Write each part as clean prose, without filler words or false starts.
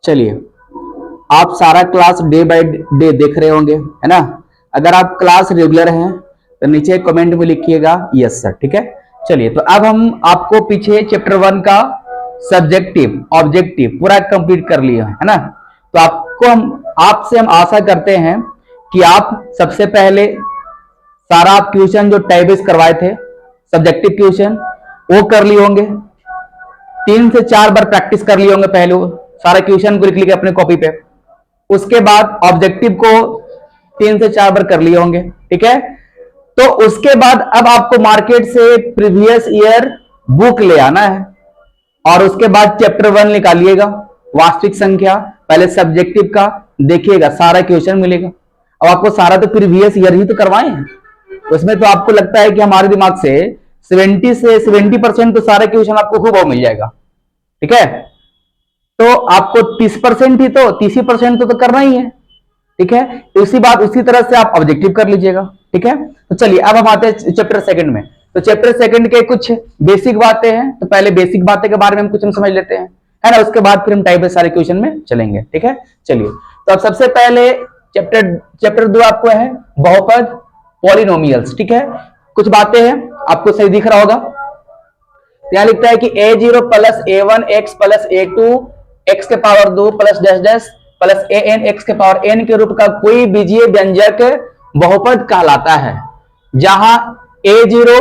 चलिए, आप सारा क्लास डे बाय डे देख रहे होंगे, है ना। अगर आप क्लास रेगुलर हैं तो नीचे कमेंट में लिखिएगा यस सर, ठीक है। चलिए, तो अब हम आपको पीछे चैप्टर 1 का सब्जेक्टिव ऑब्जेक्टिव पूरा कंप्लीट कर लिया है ना। तो आपसे हम आशा करते हैं कि आप सबसे पहले सारा आप क्वेश्चन जो टाइप बेस करवाए थे सब्जेक्टिव क्वेश्चन वो कर लिए होंगे, 3 से 4 बार प्रैक्टिस कर लिए होंगे पहले सारा क्वेश्चन को लिख लिया अपने कॉपी पे। उसके बाद ऑब्जेक्टिव को 3 से 4 बार कर लिए होंगे, ठीक है। तो उसके बाद अब आपको मार्केट से प्रीवियस ईयर बुक ले आना है और उसके बाद चैप्टर 1 निकालिएगा, वास्तविक संख्या, पहले सब्जेक्टिव का देखिएगा, सारा क्वेश्चन मिलेगा। अब आपको सारा तो प्रीवियस ईयर ही तो करवाए हैं, उसमें तो आपको लगता है कि हमारे दिमाग से 70% तो सारा क्वेश्चन आपको खूब मिल जाएगा, ठीक है। तो आपको 30% ही तो 30% तो करना ही है, ठीक है। उसी तरह से आप ऑब्जेक्टिव कर लीजिएगा, ठीक है। तो चलिए अब हम आते हैं चैप्टर 2 में। तो चैप्टर 2 के कुछ बेसिक बातें हैं, तो पहले बेसिक बातें के बारे में हम कुछ समझ लेते हैं, है ना। उसके बाद फिर हम टाइप सारे क्वेश्चन में चलेंगे, ठीक है। चलिए, तो अब सबसे पहले चैप्टर 2 आपको है बहुपद पॉलिनोमियल्स, ठीक है। कुछ बातें हैं, आपको सही दिख रहा होगा। यहां लिखता है कि a0 plus a1 x plus a2 x के power 2 plus dash dash plus an x के पावर n के रूप का कोई बीजीय व्यंजक बहुपद कहलाता है, जहां a0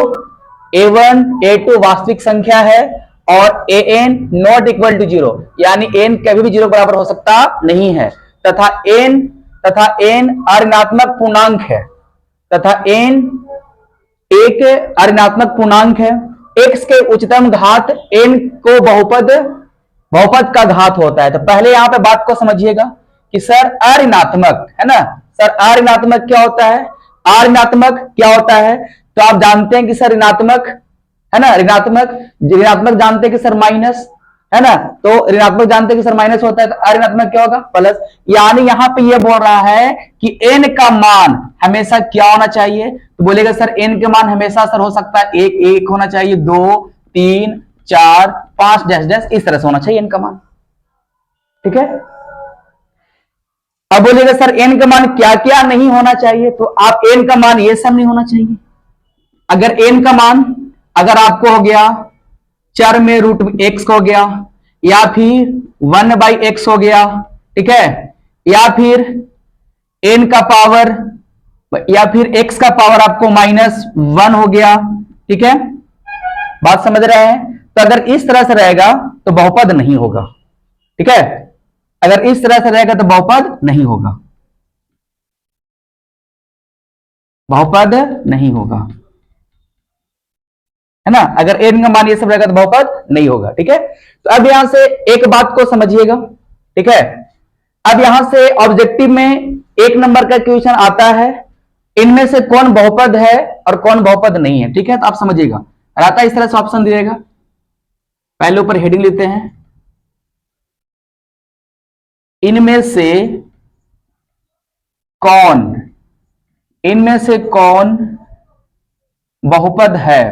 a1 a2 वास्तविक संख्या है और an नॉट इक्वल टू 0, यानी n कभी भी 0 बराबर हो सकता नहीं है, तथा n अऋणात्मक पूर्णांक है, तथा n एक अऋणात्मक पूर्णांक है। x के उच्चतम घात n को बहुपद का घात होता है। तो पहले यहां पे बात को समझिएगा कि सर अऋणात्मक, है ना, सर अऋणात्मक क्या होता है, अऋणात्मक क्या होता है। तो आप जानते हैं कि सर ऋणात्मक, है ना, ऋणात्मक जानते हैं कि सर माइनस, है ना। तो ऋणात्मक जानते हैं कि सर माइनस होता है, तो अऋणात्मक क्या होगा, प्लस। यानी यहां पे ये बोल रहा है कि n का मान हमेशा क्या होना चाहिए, तो बोलेगा सर n के मान हमेशा सर हो सकता है 1 होना चाहिए, 2 3 4 5 डैश डैश इस तरह से होना चाहिए n का मान, ठीक है। अब बोलेगा सर n का मान क्या क्या नहीं होना चाहिए, तो आप n का मान ये सब नहीं होना चाहिए। अगर n का मान अगर आपको हो गया चर में रूट x हो गया, या फिर 1/x हो गया, ठीक है, या फिर n का पावर, या फिर x का पावर आपको -1 हो गया, ठीक है, बात समझ रहे हैं। तो अगर इस तरह से रहेगा तो बहुपद नहीं होगा, ठीक है। अगर इस तरह से रहेगा तो बहुपद नहीं होगा, बहुपद नहीं होगा, है ना। अगर n का मान ये सब रहेगा तो बहुपद नहीं होगा, ठीक है। तो अब यहां से एक बात को समझिएगा, ठीक है। अब यहां से ऑब्जेक्टिव में 1 नंबर का क्वेश्चन आता है, इनमें से कौन बहुपद है और कौन बहुपद नहीं है, ठीक है। तो आप समझिएगा, आता इस तरह से ऑप्शन दिएगा, पहले ऊपर हेडिंग लेते हैं, इनमें से कौन बहुपद है,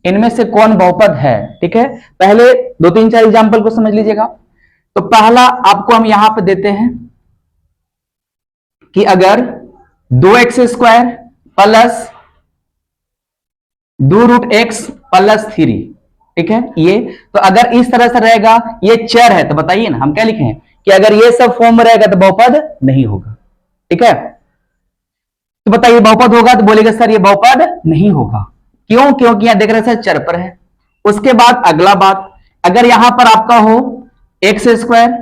इनमें से कौन बहुपद है, ठीक है। पहले 2 3 4 एग्जांपल को समझ लीजिएगा। तो पहला आपको हम यहां पे देते हैं कि अगर 2x² प्लस 2√x प्लस 3, ठीक है, ये तो अगर इस तरह से रहेगा, ये चर है, तो बताइए ना हम क्या लिखें कि अगर ये सब फॉर्म में रहेगा तो बहुपद नहीं होगा, ठीक है। तो बताइए बहुपद होगा, तो बोलेगा सर ये बहुपद नहीं होगा, क्यों, क्योंकि यहां देख रहे हैं चर पर है। उसके बाद अगला बात, अगर यहां पर आपका हो x²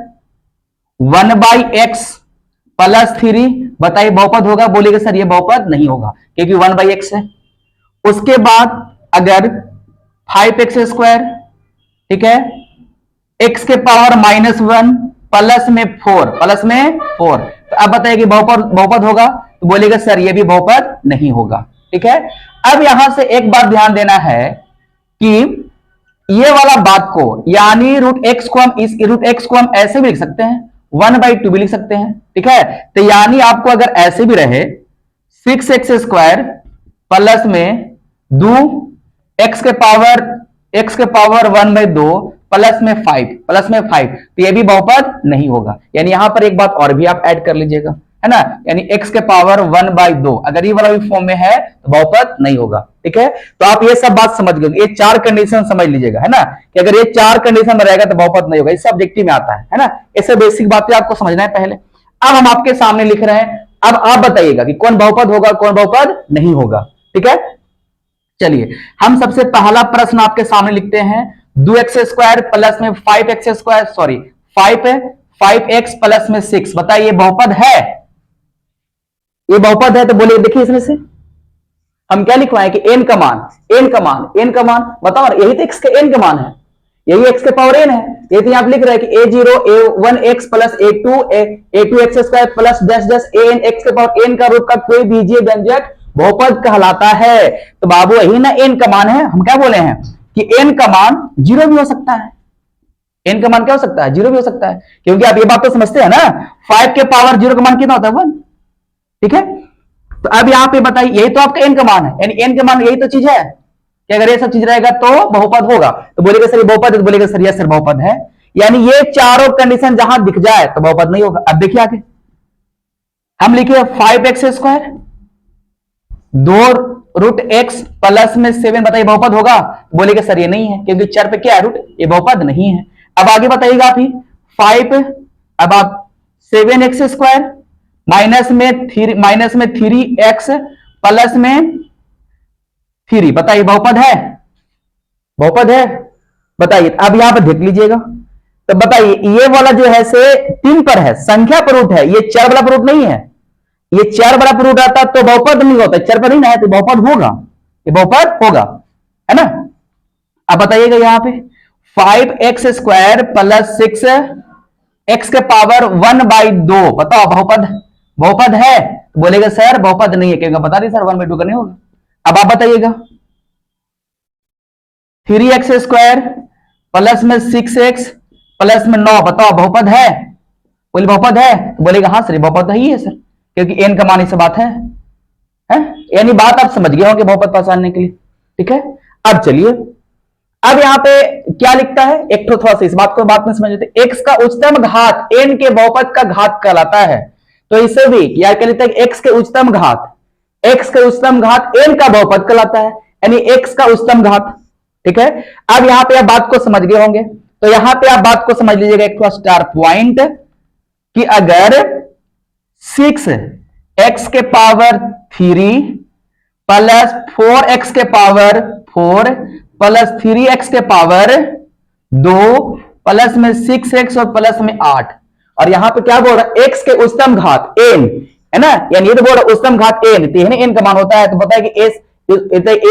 1/x प्लस 3, बताइए बहुपद होगा, बोलेगा सर ये बहुपद नहीं होगा क्योंकि 1/x है। उसके बाद अगर 5x², ठीक है, x के पावर -1 प्लस में 4, तो अब बताइए कि बहुपद होगा, तो बोलेगा सर ये भी बहुपद नहीं होगा, ठीक है। अब यहां से एक बात ध्यान देना है कि ये वाला बात को, यानी √x को हम ऐसे भी लिख सकते हैं, 1/2 भी लिख सकते हैं, ठीक है। तो यानी आपको अगर ऐसे भी रहे 6x² प्लस में 2 x के पावर 1/2 प्लस में 5, प्लस में 5, तो ये भी बहुपद नहीं होगा। यानी यहां पर एक बात और भी आप ऐड कर लीजिएगा, है ना, यानी x के पावर 1/2 अगर ये वाला भी फॉर्म में है तो बहुपद नहीं होगा। ठीक है, तो आप ये सब बात समझ गए, ये 4 कंडीशन समझ लीजिएगा, है ना, कि अगर ये 4 कंडीशन में रहेगा तो बहुपद नहीं होगा। इससे ऑब्जेक्टिव में आता है ना, ऐसे बेसिक बातें आपको समझना है पहले। अब हम आपके सामने लिख रहे हैं, अब आप बताइएगा कि कौन बहुपद होगा कौन बहुपद नहीं होगा। ठीक है, चलिए हम सबसे पहला प्रश्न आपके सामने लिखते हैं, 2x² प्लस में 5x², सॉरी 5x प्लस में 6, बताइए बहुपद है? ये बहुपद है तो बोलिए, देखिए इसमें से हम क्या लिखवाएं कि n का मान, n का मान बताओ, यही तो x के n का मान है, यही x के पावर n है। ये तो आप लिख रहे हैं कि a0 a1x plus a2x² plus an x के पावर n का रूप का कोई बीजीय व्यंजक बहुपद कहलाता है। तो बाबू यही ना n का मान है, हम क्या बोले हैं कि n का मान 0 भी हो सकता है, n का मान क्या हो सकता है 0 भी हो सकता है, क्योंकि आप ये बात तो समझते हैं ना, 5 के पावर 0 का मान कितना होता है 1। ठीक है, तो अब यहां पे बताइए, यही तो आपका n का मान है, यानी n का मान यही तो चीज है कि अगर ये सब चीज रहेगा तो बहुपद होगा। तो बोलेगा सर ये बहुपद है, तो बोलेगा सर यस सर बहुपद है, यानी ये चारों कंडीशन जहां दिख जाए तो बहुपद नहीं होगा। अब देखिए आगे हम लिखे 5x², 2√x प्लस में 7, बताइए बहुपद होगा? बोलेगा सर ये नहीं है, क्योंकि चर पे क्या है रूट, ये बहुपद नहीं है। अब आगे बताइएगा आप ही 5, अब आप 7x² माइनस में 3x प्लस में 3, बताइए बहुपद है? बहुपद है, बताइए। अब यहां पर देख लीजिएगा, तो बताइए ये वाला जो है से 3 पर है, संख्या पर रूट है, ये चर वाला पर रूट नहीं है। ये चर वाला पर रूट आता तो बहुपद नहीं होता, चर पर नहीं ना है तो बहुपद होगा, ये बहुपद होगा, है ना। अब बताइएगा यहां पे 5x² प्लस 6x के पावर 1/2, बताओ बहुपद, बहुपद है? तो बोलेगा सर बहुपद नहीं है, क्योंकि बता दी सर 1/2 का नहीं होगा। अब आप बताइएगा 3x² प्लस में 6x प्लस में 9, बताओ बहुपद है? बोले बहुपद है, तो बोलेगा हाँ सर बहुपद ही है सर, क्योंकि n का मान इस बात है, यानी बात आप समझ गए होंगे बहुपद पहचानने के लिए। ठीक है, अब चलिए, अब यहां पे क्या लिखता है, एक थोड़ा सा इस बात को बात में समझ लेते, x का उच्चतम घात n के बहुपद का घात कहलाता है। तो इसे भी या क्या लिखता है, x के उच्चतम घात n का बहुपद कहलाता है, यानी x का उच्चतम घात। ठीक है, अब यहां पे आप बात को समझ गए होंगे, तो यहां पे आप बात को समझ लीजिएगा एक थोड़ा स्टार पॉइंट, कि अगर 6x के पावर 3 प्लस 4x के पावर 4 प्लस 3x के पावर 2 प्लस में 6x और प्लस में 8, और यहां पे क्या बोल रहा है, x के उच्चतम घात n, है ना, यानी ये तो बोल रहा है उच्चतम घात n, तो n का मान होता है, तो बताया कि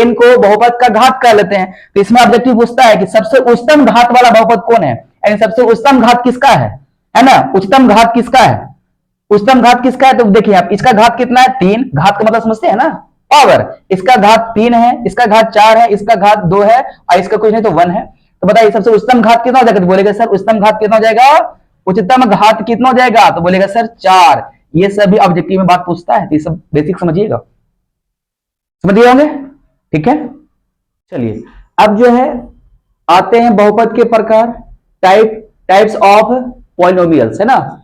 n को बहुपद का घात कर लेते हैं। तो इसमें ऑब्जेक्टिव पूछता है कि सबसे उच्चतम घात वाला बहुपद कौन है, यानी सबसे उच्चतम घात किसका है ना, उच्चतम घात किसका है, उच्चतम घात किसका है? तो देखिए आप, इसका घात कितना है 3, घात का मतलब समझते हैं ना, पावर, इसका घात 3 है, इसका घात 4 है, इसका घात 2 है, और इसका कुछ नहीं तो 1 है। तो बताइए सबसे उच्चतम घात कितना हो जाएगा? तो बोलेगा सर उच्चतम घात कितना हो जाएगा, उच्चतम घात कितना हो जाएगा? तो बोलेगा सर 4। ये सभी ऑब्जेक्टिव में बात पूछता है, तो ये सब बेसिक समझिएगा, समझ गए होंगे। ठीक है, चलिए अब जो है आते हैं बहुपद के प्रकार, टाइप्स ऑफ पॉलिनोमियल्स, है ना।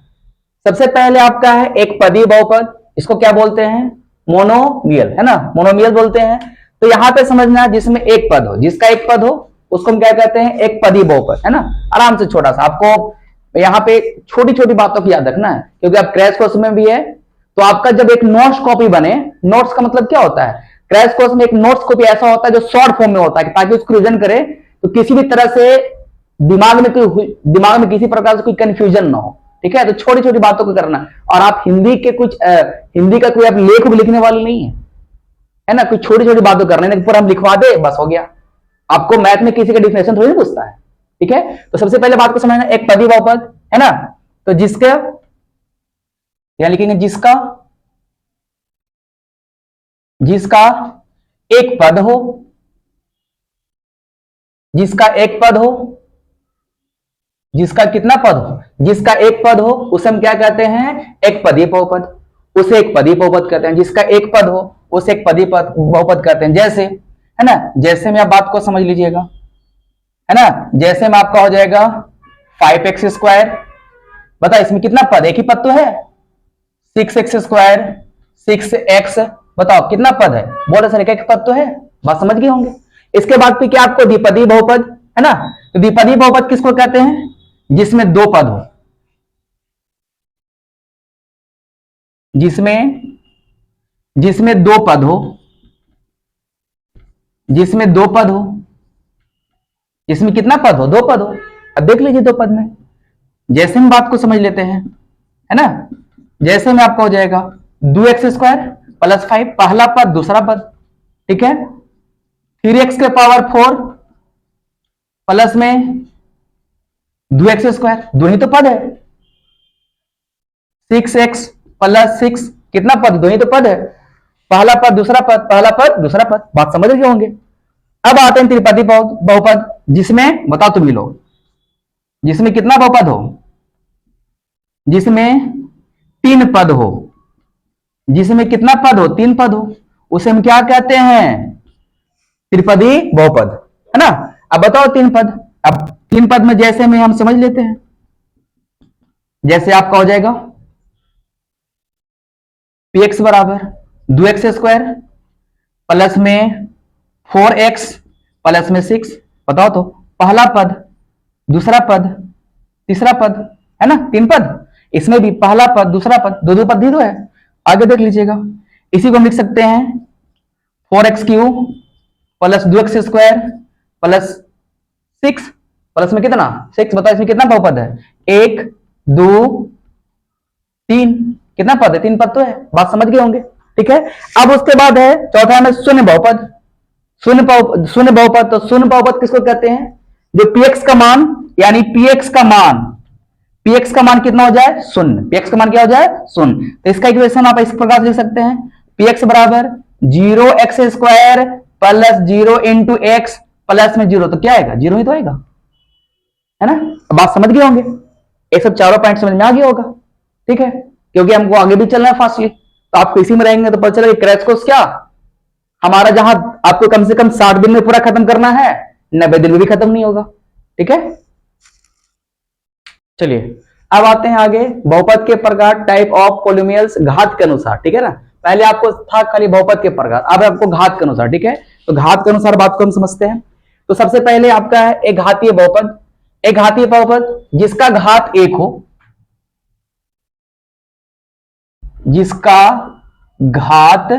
सबसे पहले आपका है एक पदी बहुपद, इसको क्या बोलते हैं, मोनोमियल, है ना, मोनोमियल बोलते हैं। तो यहां पे समझना जिसमें एक पद हो, जिसका एक पद हो उसको हम क्या कहते हैं, एक पदी बहुपद, है ना। आराम से छोटा सा आपको यहाँ पे छोटी छोटी बातों की याद रखना है, क्योंकि आप क्रैश कोर्स में भी है, तो आपका जब एक नोट्स कॉपी बने, नोट्स का मतलब क्या होता है, क्रैश कोर्स में एक नोट्स कॉपी ऐसा होता है जो शॉर्ट फॉर्म में होता है, ताकि उसको रिवीजन करे तो किसी भी तरह से दिमाग में किसी प्रकार से कोई कंफ्यूजन ना हो। ठीक है, तो छोटी छोटी बातों को करना, और आप हिंदी का कोई आप लेख लिखने वाले नहीं है ना, कोई छोटी छोटी बातों करना है, पूरा हम लिखवा दे बस हो गया। आपको मैथ में किसी का डिफिनेशन थोड़ी पूछता है। ठीक है, तो सबसे पहले बात को समझना, एक पदी बहुपद, है ना, तो जिसका यहां लिखेंगे जिसका एक पद हो, जिसका एक पद हो, जिसका कितना पद हो, जिसका एक पद हो उसे हम क्या कहते हैं, एक पदी बहुपद, उसे एक पदी बहुपद कहते हैं। जिसका एक पद हो उसे एक पदी बहुपद कहते हैं। जैसे, है ना, जैसे में आप बात को समझ लीजिएगा, है ना। जैसे में आपका हो जाएगा 5x²। बताओ इसमें कितना पद, एक ही पद तो है। 6x², 6x, बताओ कितना पद है, बोलो सर एक पद तो है, बात समझ गए होंगे। इसके बाद फिर क्या आपको द्विपदी बहुपद, है ना। तो द्विपदी बहुपद किसको कहते हैं, जिसमें दो पद हो, जिसमें जिसमें दो पद हो, जिसमें दो पद हो, जिसमें कितना पद हो, दो पद हो। अब देख लीजिए दो पद में, जैसे हम बात को समझ लेते हैं, है ना। जैसे में आपका हो जाएगा 2x² + 5, पहला पद दूसरा पद, ठीक है। 3x⁴ प्लस में 2x², दो ही तो पद है। 6x + 6, कितना पद, दो ही तो पद है। पहला पद दूसरा पद, पहला पद दूसरा पद, बात समझ गए होंगे। अब आते हैं त्रिपदी बहुपद, जिसमें बताओ तुम ही लोग, जिसमें कितना बहुपद हो, जिसमें तीन पद हो, जिसमें कितना पद हो, तीन पद हो, उसे हम क्या कहते हैं, त्रिपदी बहुपद, है ना। अब बताओ तीन पद, अब तीन पद में जैसे में हम समझ लेते हैं। जैसे आपका हो जाएगा px बराबर 2x² प्लस में 4x प्लस में 6, बताओ तो पहला पद दूसरा पद तीसरा पद, है ना, तीन पद। इसमें भी पहला पद दूसरा पद, दो दो पद ही तो है। आगे देख लीजिएगा, इसी को हम लिख सकते हैं 4x³ plus 2x² plus 6 plus में कितना 6, बताओ इसमें कितना बहुपद है, 1 2 3, कितना पद है, तीन पद तो है, बात समझ गए होंगे, ठीक है। अब उसके बाद है चौथा में शून्य बहुपद। शून्य बहुपद, तो शून्य बहुपद किसको कहते हैं, जो px का मान, यानी px का मान कितना हो जाए, शून्य। px का मान क्या हो जाए, शून्य। तो इसका इक्वेशन आप इस प्रकार लिख सकते हैं, px बराबर 0x² प्लस 0 × x प्लस में 0, तो क्या आएगा, 0 ही तो आएगा, है ना। बात समझ गए होंगे, ये सब चारों पॉइंट समझ में आ गया होगा, ठीक है। क्योंकि हमको आगे भी चलना है फास्ट, तो आप इसी में रहेंगे तो पता चलेगा क्रैश कोर्स क्या हमारा, जहां आपको कम से कम 60 दिन में पूरा खत्म करना है, 90 दिन में भी खत्म नहीं होगा, ठीक है। चलिए अब आते हैं आगे, बहुपद के प्रकार, टाइप ऑफ पोलिनोमियल्स, घात के अनुसार, ठीक है ना। पहले आपको था खाली बहुपद के प्रकार, अब आपको घात के अनुसार, ठीक है। तो घात के अनुसार बात को हम समझते हैं। तो सबसे पहले आपका है एक घातीय बहुपद। एक घातीय बहुपद जिसका घात एक हो, जिसका घात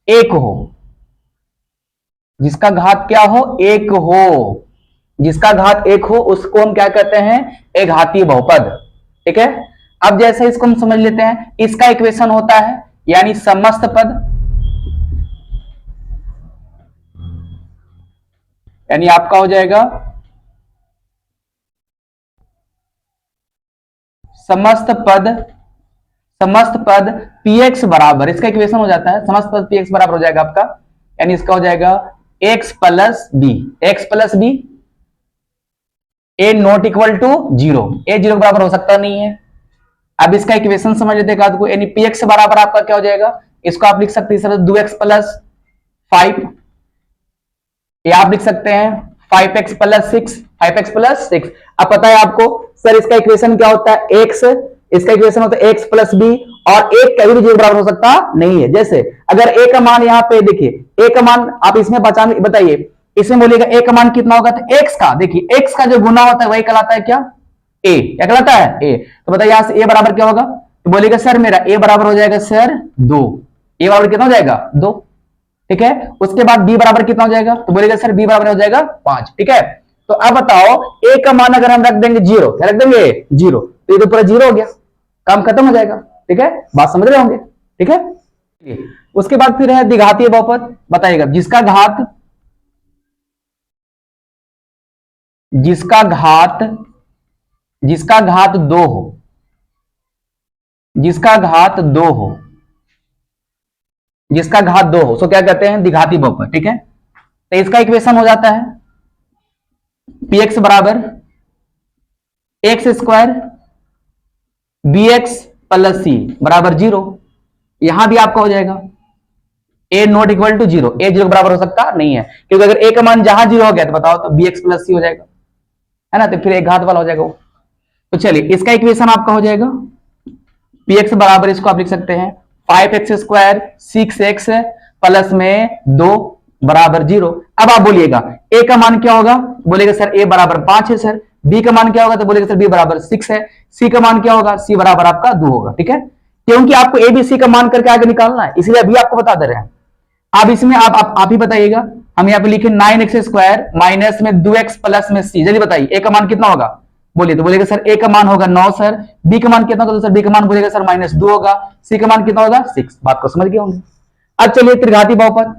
एक हो, जिसका घात क्या हो, एक हो, जिसका घात एक हो उसको हम क्या कहते हैं, एक घातीय बहुपद, ठीक है। अब जैसे इसको हम समझ लेते हैं, इसका इक्वेशन होता है यानी समस्त पद, यानी आपका हो जाएगा समस्त पद px बराबर, इसका इक्वेशन हो जाता है समस्त पद px बराबर हो जाएगा आपका, यानी इसका हो जाएगा x plus b, x plus b, a not equal to 0, a 0 के बराबर हो सकता नहीं है। अब इसका इक्वेशन समझ लेते हैं को, यानी px बराबर आपका क्या हो जाएगा, इसको आप लिख सकते हैं 2x प्लस 5, या आप लिख सकते हैं 5x प्लस 6, 5x प्लस 6। अब पता है आपको सर इसका इक्वेशन क्या होता है, x, इसका इक्वेशन होता है x प्लस बी, और एक कभी भी 0 बराबर हो सकता नहीं है। जैसे अगर a का मान यहाँ पे देखिए, a का मान आप इसमें बताइए, इसमें बोलिएगा a का मान कितना होगा, तो x का, देखिए x का जो गुना होता है वही कहलाता है क्या, a, क्या कहलाता है, a। तो बताइए यहां से a बराबर क्या होगा, तो बोलेगा सर मेरा a बराबर हो जाएगा सर 2, a बराबर कितना हो जाएगा 2, ठीक है। उसके बाद b बराबर कितना हो जाएगा, तो बोलेगा सर b बराबर हो जाएगा 5, ठीक है। तो अब बताओ a का मान अगर हम रख देंगे 0, क्या रख देंगे 0, तो ये तो पूरा 0 हो गया, काम खत्म हो जाएगा, ठीक है, बात समझ रहे होंगे, ठीक है। उसके बाद फिर है द्विघातीय बहुपद, बताइएगा जिसका घात जिसका घात 2 हो, जिसका घात 2 हो, जिसका घात 2 हो, सो क्या कहते हैं, द्विघाती बहुपद, ठीक है। तो इसका इक्वेशन हो जाता है px बराबर x² bx प्लस c बराबर 0, यहां भी आपका हो जाएगा A not equal to zero, A zero बराबर हो सकता नहीं है, क्योंकि अगर ए का मान जहां जीरो हो गया तो बताओ तो bx प्लस सी हो जाएगा, है ना, तो फिर एक घात वाला हो जाएगा वो। तो चलिए इसका इक्वेशन आपका हो जाएगा px बराबर, इसको आप लिख सकते हैं 5x स्क्वायर 6x प्लस में 2 बराबर 0। अब आप बोलिएगा a का मान क्या होगा, बोलेगा सर a बराबर 5 है सर। b का मान क्या होगा, तो बोलेगा सर b बराबर 6 है। c का मान क्या होगा, c बराबर आपका 2 होगा, ठीक है, क्योंकि आपको a b c का मान करके आगे निकालना है, इसलिए अभी आपको बता दे रहे हैं। अब इसमें आप ही बताइएगा, हम यहाँ पे लिखे 9x स्क्वायर माइनस में 2x प्लस में c, जल्दी बताइए a का मान कितना होगा, बोलिए। तो बोलेगा सर a का मान होगा 9 सर, b का मान कितना होगा, तो सर b का मान बोलेगा सर -2 होगा, c का मान कितना होगा 6। बात को समझ गए होंगे। अब चलिए त्रिघाती बहुपद,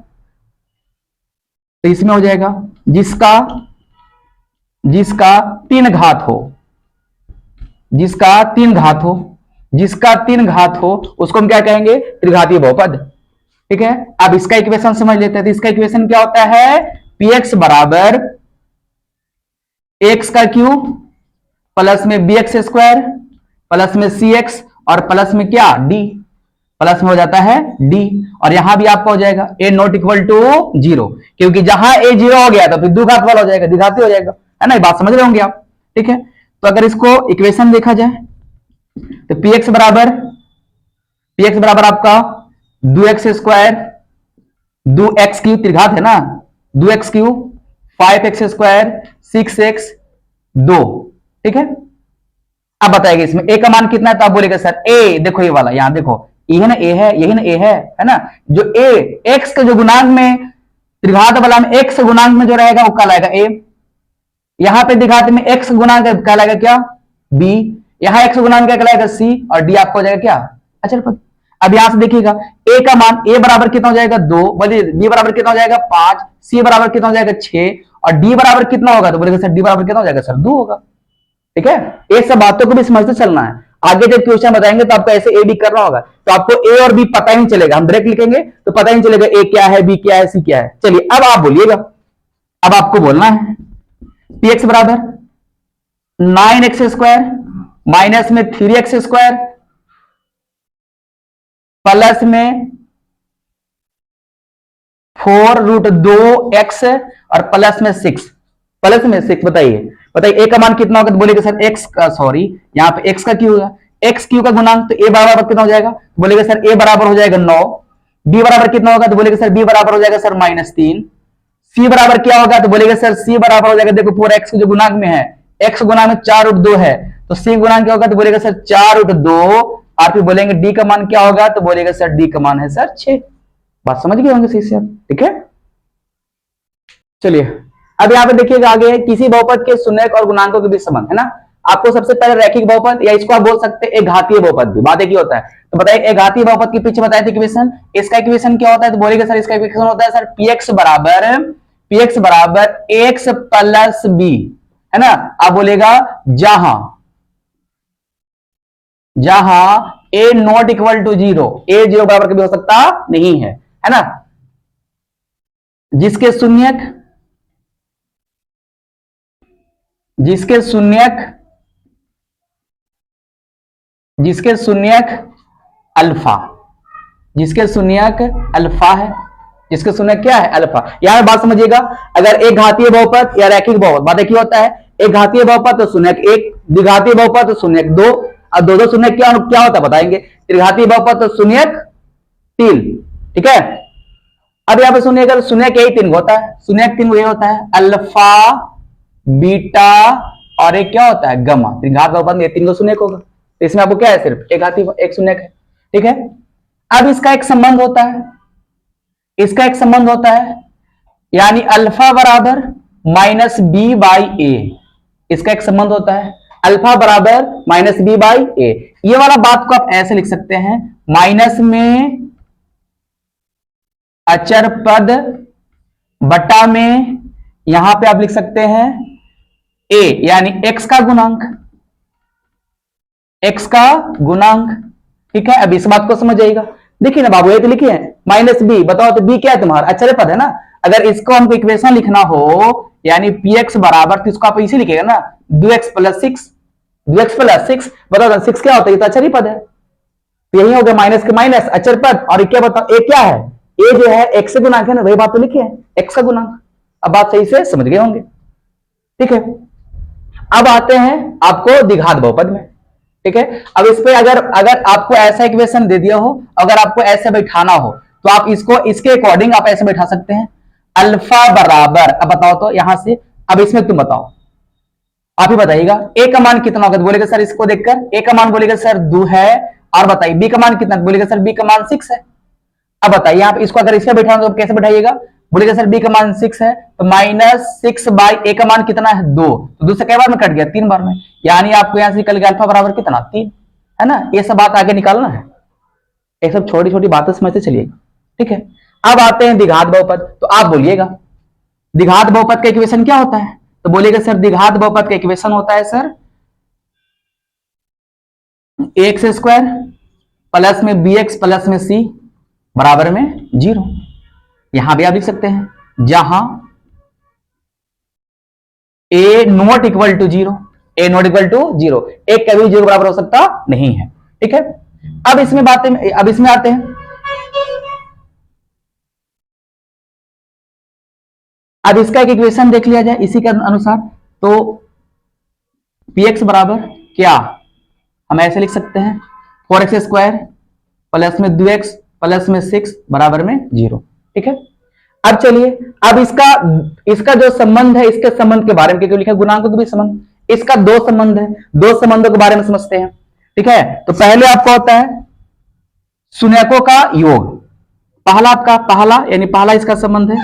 तो इसमें हो जाएगा जिसका 3 घात हो, जिसका 3 घात हो उसको हम क्या कहेंगे, त्रिघातीय बहुपद, ठीक है। अब इसका इक्वेशन समझ लेते हैं। तो इसका इक्वेशन क्या होता है, px बराबर x का क्यूब प्लस में bx स्क्वायर प्लस में cx और प्लस में क्या d, प्लस में हो जाता है d, और यहां भी आपका हो जाएगा a नॉट इक्वल टू 0, क्योंकि जहां a 0 हो गया तो फिर द्विघात वाला हो जाएगा, द्विघाती हो जाएगा, है ना, ये बात समझ रहे होंगे आप, ठीक है। तो अगर इसको इक्वेशन देखा जाए तो px बराबर आपका 2x स्क्वायर 2x क्यूब, त्रिघात है ना, 2x cube 5x square 6x 2, ठीक है। अब बताइएगा इसमें a का मान कितना है, तो आप बोलेगा सर a, देखो ये वाला, यहां देखो ये है ना a है, यही ना a है ना, जो a x के जो गुणांक में, त्रिघात वाला में x गुणांक में जो रहेगा वो कहलाएगा a, यहां पे द्विघात में x गुणांक कहलाएगा क्या b, यहां x गुणांक क्या कहलाएगा c, और d आपको हो जाएगा क्या अचल पद। अब यहां से देखिएगा a का मान, a बराबर कितना हो जाएगा 2, बोलिए b बराबर कितना हो जाएगा 5, c बराबर कितना हो जाएगा 6, और d बराबर कितना होगा, तो बोलेगा सर d बराबर कितना हो जाएगा सर 2 होगा, ठीक है। ये सब बातों को भी समझते चलना है, आगे जब क्वेश्चन बताएंगे तो आपको ऐसे ए बी करना होगा, तो आपको ए और बी पता ही नहीं चलेगा, हम डायरेक्ट लिखेंगे तो पता ही नहीं चलेगा ए क्या है, बी क्या है, सी क्या है। चलिए अब आप बोलिएगा, अब आपको बोलना है px बराबर 9x स्क्वायर माइनस में 3x स्क्वायर प्लस में 4√2x और प्लस में 6, बताइए ए का मान कितना होगा, तो बोलेगा सर x का, सॉरी यहाँ पे x का क्यू होगा, x क्यू का गुणांक, तो a बराबर कितना हो जाएगा, बोलेगा सर a बराबर हो जाएगा 9, b बराबर कितना होगा, तो बोलेगा सर b बराबर हो जाएगा सर -3, c बराबर क्या होगा, तो बोलेगा सर c बराबर हो जाएगा, देखो पूरा x जो गुणांक में है, x गुणांक में 4√2 है, तो c गुणांक क्या होगा, तो बोलेगा सर 4√2, और फिर बोलेंगे d का मान क्या होगा, तो बोलेगा सर d का मान है सर 6। बात समझ गए होंगे सही से आप, ठीक है। चलिए अब यहाँ पे देखिएगा आगे किसी बहुपद के शून्यक और गुणांकों के बीच संबंध, है ना। आपको सबसे पहले रैखिक बहुपद, या इसको आप बोल सकते हैं एक घातीय बहुपद भी, बात एक ही होता है। तो बताइए एक घातीय बहुपद के पीछे बताए थे इक्वेशन, इसका इक्वेशन क्या होता है, तो बोलेगा सर इसका इक्वेशन होता है सर px बराबर x प्लस b, है ना। आप बोलेगा जहां a not equal to 0, a 0 बराबर कभी हो सकता नहीं है ना, जिसके शून्यक अल्फा, जिसके शून्यक अल्फा है, जिसके शून्यक क्या है अल्फा। यहां बात समझिएगा, अगर एक घातीय बहुपद या रैखिक बहुपद, बात एक ही होता है, एक घातीय बहुपद तो शून्यक 1, द्विघातीय बहुपद तो शून्यक 2, और दो शून्यक क्या होता है बताएंगे, त्रिघातीय बहुपद तो शून्यक 3, ठीक है। अब यहां पे सुनिएगा शून्यक यही 3 होता है, शून्यक 3 ये होता है अल्फा बीटा और एक क्या होता है गामा, त्रिघात बहुपद में ये 3 शून्यक होगा, तो इसमें आपको क्या है सिर्फ एक घातीय एक शून्यक है, ठीक है। अब इसका एक संबंध होता है, यानी अल्फा बराबर -b/a, इसका एक संबंध होता है अल्फा बराबर -b/a। ये वाला बात को आप ऐसे लिख सकते हैं, माइनस में अचर पद बटा में, यहां पे आप लिख सकते हैं a, यानी x का गुणांक, ठीक है। अब इस बात को समझिएगा, देखिए ना बाबू, ये तो लिखे हैं -b, बताओ तो b क्या है तुम्हारा अचर पद है ना। अगर इसको हमको इक्वेशन लिखना हो, यानी px बराबर, तो इसको आप इसी लिखेगा ना 2x प्लस 6, बताओ 6 क्या होता है, ये तो अचर ही पद है, तो यही हो गया माइनस के माइनस अचर पद, और क्या बताओ a क्या है ए जो है x से गुणांक है ना, वही बात तो लिखी है, x का गुणांक। अब बात सही से समझ गए होंगे, ठीक है। अब आते हैं आपको द्विघात बहुपद में, ठीक है। अब इस पे अगर अगर आपको ऐसा इक्वेशन दे दिया हो, अगर आपको ऐसे बैठाना हो तो आप इसको इसके अकॉर्डिंग आप ऐसे बैठा सकते हैं, अल्फा बराबर, अब बताओ तो यहां से, अब इसमें तुम बताओ, आप ही बताइएगा ए का मान कितना होगा, तो बोलेगा सर इसको देखकर ए का मान बोलेगा सर 2 है, और बताइए बी का मान कितना, बोलेगा सर बी का मान 6 है। अब बताइए आप इसको अगर इसमें बैठाना तो कैसे बैठाइएगा, बोलेगा सर बी का मान 6 है, तो -6 बाई ए का मान कितना है 2, तो 2 से कई बार में कट गया, 3 बार में, यानी आपको यहां से निकल गया अल्फा बराबर कितना 3, है ना। ये सब बात आगे निकालना है, ये सब छोटी छोटी बातें समझते चलिएगा, ठीक है। अब आते हैं द्विघात बहुपद, तो आप बोलिएगा द्विघात बहुपद का इक्वेशन क्या होता है, तो बोलेगा सर द्विघात बहुपद का इक्वेशन होता है सर एक्स स्क्वायर प्लस में बी एक्स प्लस में सी बराबर में 0। यहां भी आप लिख सकते हैं जहां A not equal to 0, A not equal to 0, एक कभी 0 बराबर हो सकता नहीं है, ठीक है। अब इसमें आते हैं, अब इसका एक इक्वेशन देख लिया जाए इसी के अनुसार, तो px बराबर क्या, हम ऐसे लिख सकते हैं 4x स्क्वायर प्लस में 2x प्लस में 6 बराबर में 0, ठीक है। अब चलिए, अब इसका जो संबंध है, इसके संबंध के बारे में, क्योंकि लिखा गुणांकों के भी संबंध, इसका दो संबंध है, दो संबंधों के बारे में समझते हैं, ठीक है। तो पहले आपका होता है शून्यकों का योग, पहला यानी पहला इसका संबंध है,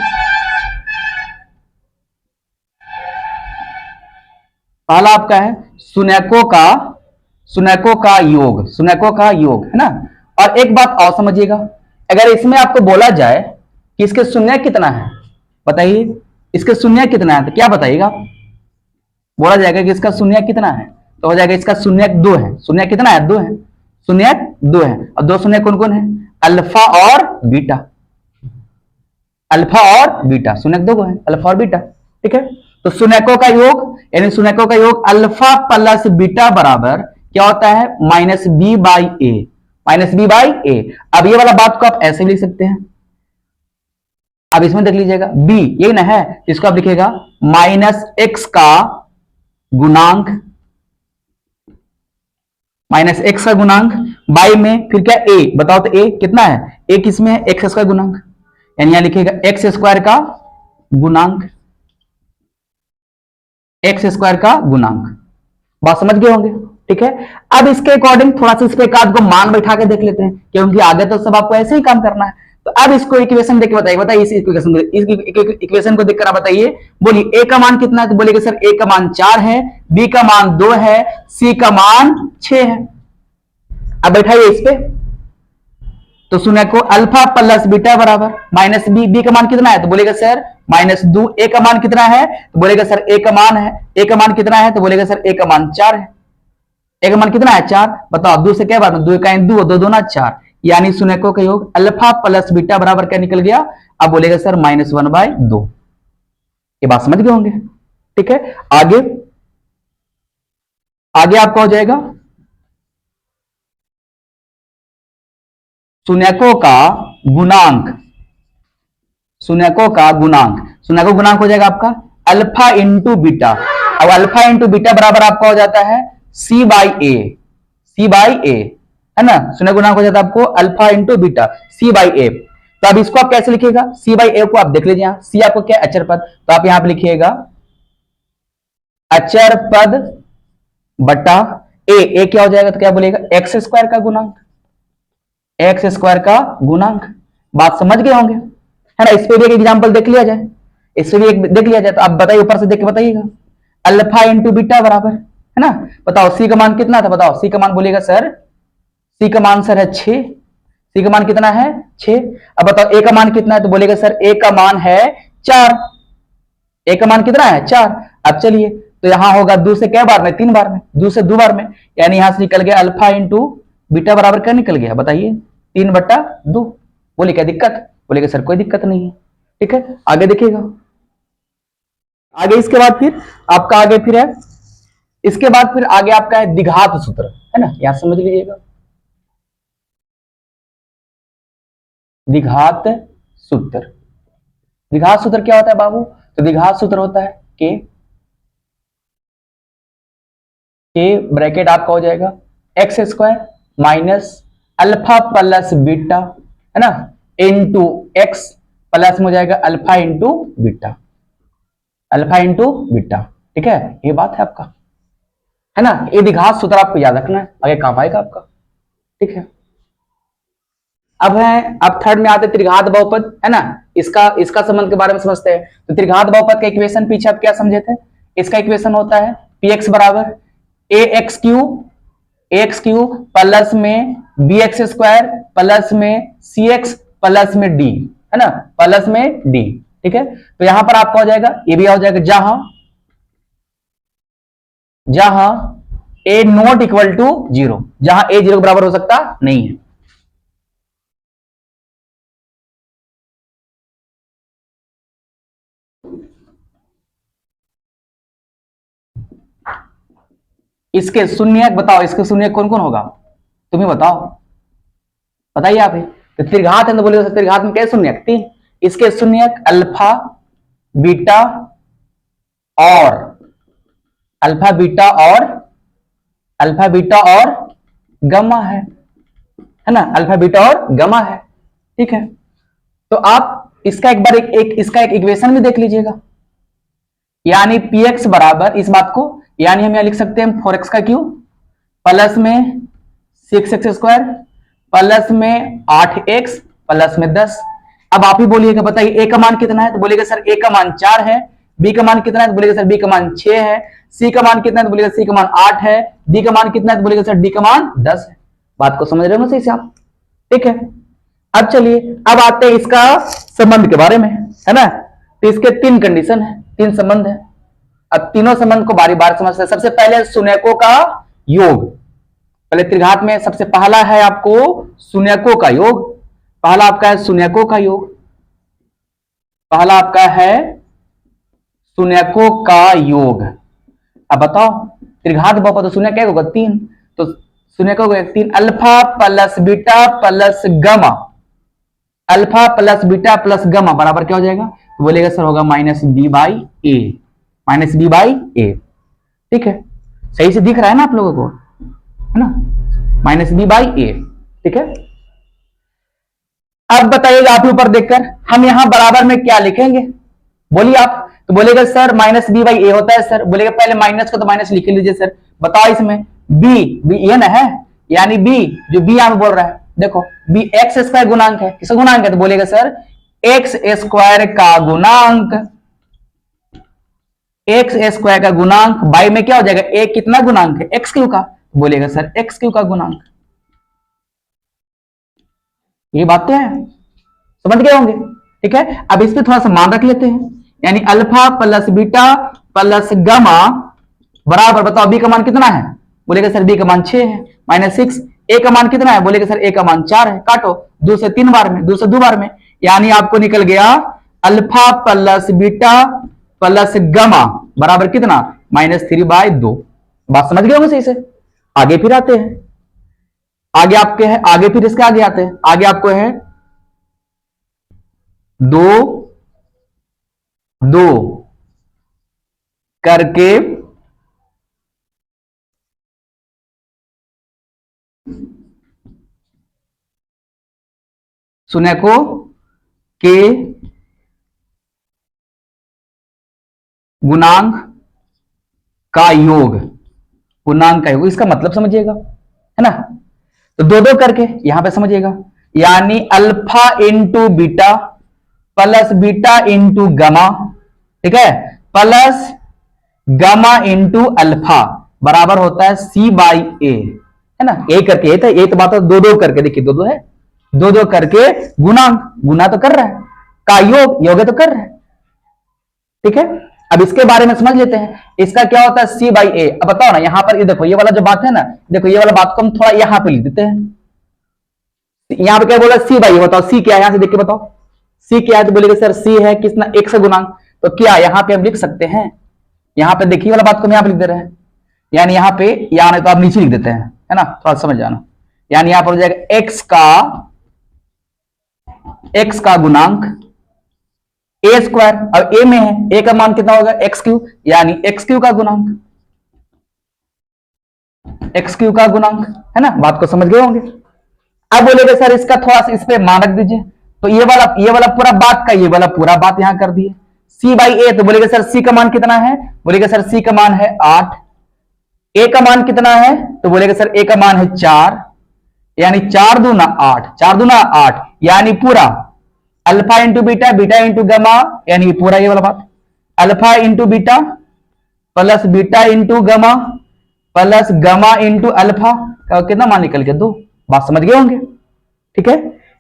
पहला आपका है शून्यकों का योग, है ना। और एक बात और समझिएगा, अगर इसमें आपको बोला जाए कि इसके शून्य कितना है, बताइए इसके शून्य कितना है, तो क्या बताइएगा, बोला जाएगा कि इसका शून्य कितना है, तो हो जाएगा इसका शून्य 2 है, शून्य कितना है 2 है, शून्य 2 है, और दो शून्य कौन कौन है, अल्फा और बीटा, शून्य 2 है अल्फा और बीटा, ठीक है। तो शून्यकों का योग यानी शून्यकों का योग अल्फा प्लस बीटा बराबर क्या होता है, -b बाई ए। अब ये वाला बात को आप ऐसे भी लिख सकते हैं, अब इसमें देख लीजिएगा b यही ना है, इसको आप लिखिएगा -x का गुणांक, बाई में फिर क्या a, बताओ तो a कितना है, a किसमें है, x का गुणांक, यानी यहां लिखिएगा x स्क्वायर का गुणांक, बात समझ गए होंगे, ठीक है। अब इसके अकॉर्डिंग थोड़ा सा इस पे एक आध को मान बैठा के देख लेते हैं, क्योंकि आगे तो सब आपको ऐसे ही काम करना है। तो अब इसको इक्वेशन देख के बताइए इस इक्वेशन को देखकर आप बताइए, बोलिए a का मान कितना है, तो बोलिएगा सर a का मान 4 है, b का मान 2 है, c का मान 6 है। अब बैठाइए इस पे, तो शून्य को अल्फा प्लस बीटा बराबर -b का मान कितना है, तो बोलेगा सर -2, a का मान कितना है, तो बोलेगा सर a का मान कितना है, तो बोलेगा सर a का मान 4 है, a का मान कितना है 4, बताओ 2 से क्या बार में, 2 का 2, 2 दूना 4, यानी शून्यकों का योग अल्फा प्लस बीटा बराबर क्या निकल गया, अब बोलेगा सर -1/2। ये बात समझ गए होंगे, ठीक है। आगे आपका हो जाएगा शून्यकों का गुणांक हो जाएगा आपका अल्फा इंटू बीटा। अब अल्फा इंटू बीटा बराबर आपका हो जाता है c बाई ए, है ना। शून्य गुणांक हो जाता है आपको alpha into beta c by A. तो अब इसको आप कैसे लिखिएगा, c बाई ए को आप देख लीजिए, यहां c आपको क्या है अचर पद, तो आप यहां पे लिखिएगा अचर पद बटा ए क्या हो जाएगा, तो क्या बोलेगा एक्स स्क्वायर का गुणांक, बात समझ गए होंगे, है ना। इस पे भी एक एग्जांपल देख लिया जाए, तो आप बताइए ऊपर से देख के बताइएगा, अल्फा इंटू बीटा बराबर, है ना। बताओ सी का मान कितना था, बताओ सी का मान, बोलिएगा सर सी का मान सर है 6, सी का मान कितना है 6। अब बताओ ए का मान कितना है, तो बोलेगा सर ए का मान है 4, ए का मान कितना है 4। अब चलिए, तो यहां होगा 2 से क्या बार में, 3 बार में, 2 से 2 बार में, यानी यहां से निकल गया अल्फा इंटू बीटा बराबर क्या निकल गया, बताइए 3/2। बोले क्या दिक्कत, बोलेगा सर कोई दिक्कत नहीं है, ठीक है। आगे देखिएगा, आगे इसके बाद फिर आपका आगे फिर है, इसके बाद फिर आगे आपका है द्विघात सूत्र, है ना, यहां समझ लीजिएगा द्विघात सूत्र। द्विघात सूत्र क्या होता है बाबू? तो द्विघात सूत्र होता है के ब्रैकेट आपका हो जाएगा x square minus alpha plus beta, है ना, इंटू एक्स प्लस में हो जाएगा alpha into beta, alpha into beta. ठीक है, ये बात है आपका, है ना। ये द्विघात सूत्र आपको याद रखना है, आगे काम आएगा आपका। ठीक है, अब थर्ड में आते त्रिघात बहुपद, है ना। इसका संबंध के बारे में समझते हैं। तो त्रिघात बहुपद का इक्वेशन पीछे आप क्या समझे थे? इसका इक्वेशन होता है पी एक्स बराबर ए एक्स क्यू प्लस में बी एक्स स्क्वायर प्लस में सी एक्स प्लस में डी, है ना, प्लस में डी। ठीक है, तो यहां पर आपका हो जाएगा, ये भी हो जाएगा जहां A not equal to zero, जहां ए जीरो के बराबर हो सकता नहीं है। इसके शून्यक बताओ, इसके शून्यक कौन कौन होगा? तुम्हें बताओ, बताइए आप ही। तो त्रिघात है तो बोले त्रिघात में क्या शून्यक? तीन। इसके शून्यक अल्फा बीटा और अल्फा बीटा और गम्मा है ना, अल्फा बीटा और गम्मा है। ठीक है, तो आप इसका एक बार इसका एक इक्वेशन भी देख लीजिएगा, यानी पी एक्स बराबर इस बात को, यानी हम यहां लिख सकते हैं 4x का क्यूब प्लस में 6x स्क्वायर प्लस में 8x प्लस में 10। अब आप ही बोलिएगा, बताइए ए का मान कितना है? तो बोलेगा सर ए का मान 4 है। बी का मान कितना है? तो बोलेगा सर बी का मान 6 है। सी का मान कितना है? तो बोलेगा सी का मान 8 है। डी का मान कितना है? तो बोलेगा सर डी का मान 10 है। बात को समझ रहे हो ना सही से आप? ठीक है, अब चलिए, अब आते हैं इसका संबंध के बारे में, है ना। तो इसके तीन कंडीशन है, तीन संबंध है। अब तीनों संबंध को बारी बार समझते हैं। सबसे पहले शून्यकों का योग। पहले त्रिघात में सबसे पहला है आपको शून्यकों का योग। पहला आपका है शून्यकों का योग, पहला आपका है शून्यकों का योग। अब बताओ त्रिघात बहुपद तो शून्य क्या होगा? तीन। तो शून्यकों का तीन, alpha plus beta plus gamma, alpha plus beta plus gamma बराबर क्या हो जाएगा? तो बोलेगा सर होगा minus B by A, minus B by A. ठीक है, सही से दिख रहा है ना आप लोगों को, है ना, माइनस बी बाई ए। ठीक है, अब बताइएगा आप ऊपर देखकर हम यहां बराबर में क्या लिखेंगे? बोलिए आप। तो बोलेगा सर माइनस बी बाई ए होता है सर। बोलेगा पहले माइनस को तो माइनस लिख लीजिए सर। बताओ इसमें बी ये ना है, यानी बी जो बी यहां बोल रहा है, देखो बी एक्स स्क्वायर गुणांक है। किसका गुणांक है? तो बोलेगा सर एक्स स्क्वायर का गुणांक, एक्स स्क्वायर का गुणांक बाई में क्या हो जाएगा? ए कितना गुणांक है? एक्स क्यू का। बोलेगा सर एक्स क्यू का गुणांक। ये बातें हैं, समझ गए होंगे। ठीक है, अब इस पे थोड़ा सा मान रख लेते हैं, यानी alpha plus beta plus gamma बराबर, बताओ बी का मान कितना है? बोलेगा सर बी का मान 6 है, माइनस 6। ए का मान कितना है? बोलेगा सर ए का मान 4 है। काटो 2 से 3 बार में, 2 से 2 बार में, यानी आपको निकल गया alpha plus beta plus gamma बराबर कितना? माइनस 3/2। बात समझ गए होंगे सही से। आगे फिर आते हैं, आगे आपके है, आगे फिर इसके आगे आते हैं। आगे आपको है 2 करके शून्यकों के गुणांक का योग, गुणांक का योग। इसका मतलब समझिएगा, है ना। तो 2 करके यहां पे समझिएगा, यानी alpha into beta plus beta into gamma, ठीक है, प्लस गामा इंटू अल्फा बराबर होता है सी बाई ए, है ना। ए करके ये था, ये तो बात 2 करके, देखिए 2 है, 2 करके गुणांक, गुना तो कर रहा है, का योग, योग तो कर रहा है। ठीक है, अब इसके बारे में समझ लेते हैं। इसका क्या होता है? सी बाई ए। अब बताओ ना, यहां पर ये देखो, ये वाला जो बात है ना, देखो ये वाला बात को हम थोड़ा यहां पे लिख देते हैं। यहां पे क्या बोला? सी बाई ए। बताओ सी क्या है? यहां से देख के बताओ सी क्या है? तो बोलेगा सर सी है कितना? एक से गुणांक। तो क्या यहां पे हम लिख सकते हैं? यहां पे देखिए वाला बात को हम यहां पे लिख दे रहे हैं, यानी यहां पे, यहां नहीं तो आप नीचे लिख देते हैं, है ना, थोड़ा समझ जाना। यानी यहां पर हो जाएगा एक्स का एक्स का गुणांक ए स्क्वायर। अब ए में है, ए का मान कितना होगा एक्स क्यू, यानी एक्स क्यू का गुणांक, एक्स क्यू का गुणांक, है ना। बात को समझ गए होंगे। अब बोलेगा सर इसका थोड़ा सा इस पे मान रख दीजिए, तो ये वाला पूरा बात का ये वाला पूरा बात यहां कर दिए सी बाई ए। तो बोलेगा सर सी का मान कितना है, बोलेगा सर सी का मान है 8। ए का मान कितना है, तो बोलेगा सर ए का मान है 4, यानी 4 दूना 8, 4 दूना 8, यानी पूरा alpha into beta, beta into गमा, यानी पूरा ये वाला बात, alpha into beta plus beta into गमा प्लस गमा इंटू अल्फा का कितना मान निकल के 2। बात समझ गए होंगे, ठीक है।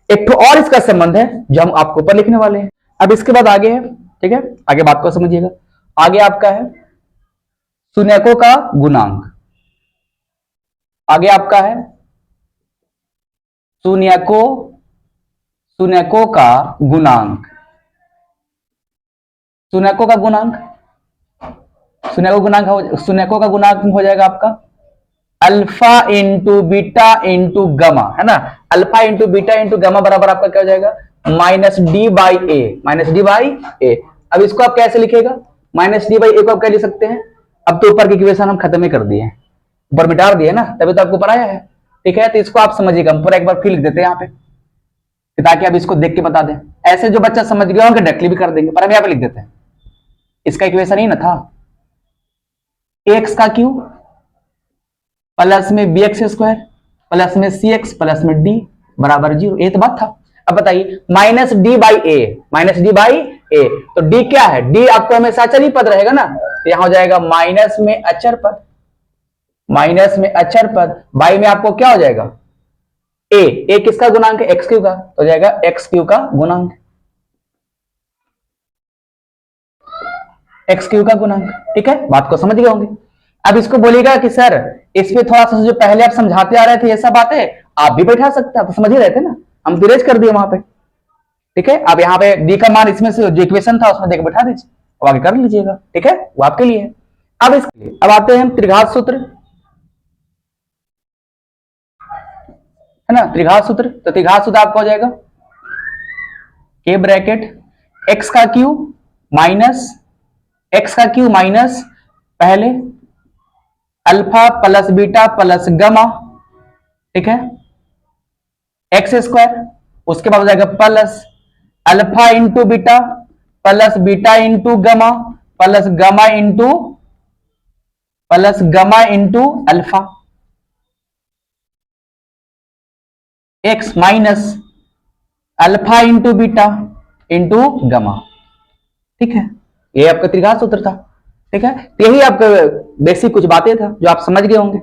एक तो और इसका संबंध है जो हम आपको ऊपर लिखने वाले हैं। अब इसके बाद आगे है, ठीक है, आगे बात को समझिएगा। आगे आपका है शून्यकों का गुणांक, आगे आपका है शून्यकों का गुणांक, शून्यकों का गुणांक, शून्यकों का गुणांक हो जाएगा आपका अल्फा इंटू बीटा इंटू गमा, है ना। अल्फा इंटू बीटा इंटू गमा बराबर आपका क्या हो जाएगा minus D by A, minus D by A. अब इसको आप कैसे लिखेगा, माइनस डी बाई ए को आप क्या लिख सकते हैं, अब तो ऊपर की इक्वेशन हम खत्म ही कर दिए हैं, ऊपर मिटा दिए ना, तभी तो आपको पढ़ाया है, ठीक है। तो इसको आप समझिएगा, हम पूरा एक बार फिर लिख देते हैं यहाँ पे, ताकि आप इसको देख के बता दें। ऐसे जो बच्चा समझ गया होंगे डायरेक्टली भी कर देंगे, पर हम यहाँ पे लिख देते हैं। इसका इक्वेशन ही ना था एक्स का क्यू प्लस में बी एक्स स्क्वायर प्लस में सी एक्स प्लस में डी बराबर 0, ये तो बात था। अब बताइए minus D by A, minus D by A, तो डी क्या है, डी आपको हमेशा अचर ही पद रहेगा ना, तो यहां हो जाएगा माइनस में अचर पद, माइनस में अचर पद, बाई में आपको क्या हो जाएगा ए किसका गुणांक है एक्स क्यू का, तो हो जाएगा एक्स क्यू का गुणांक, एक्स क्यू का गुणांक, ठीक है। बात को समझ गए होंगे। अब इसको बोलेगा कि सर इसमें थोड़ा सा जो पहले आप समझाते आ रहे थे ये सब बातें आप भी बैठा सकते हैं, आप समझ ही रहे थे ना, हम दिरेज कर दिए वहां पे, ठीक है। अब यहाँ पे डी का मान इसमें से जो इक्वेशन था उसमें देकर बैठा दीजिए और आगे कर लीजिएगा, ठीक है, वो आपके लिए है। अब इसके लिए अब आते हैं हम त्रिघात सूत्र, है ना, त्रिघात सूत्र। तो त्रिघात सूत्र आपका हो जाएगा के ब्रैकेट एक्स का क्यू माइनस पहले अल्फा प्लस बीटा प्लस गमा, ठीक है, एक्स स्क्वायर, उसके बाद हो जाएगा plus alpha into beta plus beta into गमा प्लस गमा into alpha, x minus alpha into beta into गमा, ठीक है। ये आपका त्रिघात सूत्र था, ठीक है। यही आपका बेसिक कुछ बातें था जो आप समझ गए होंगे।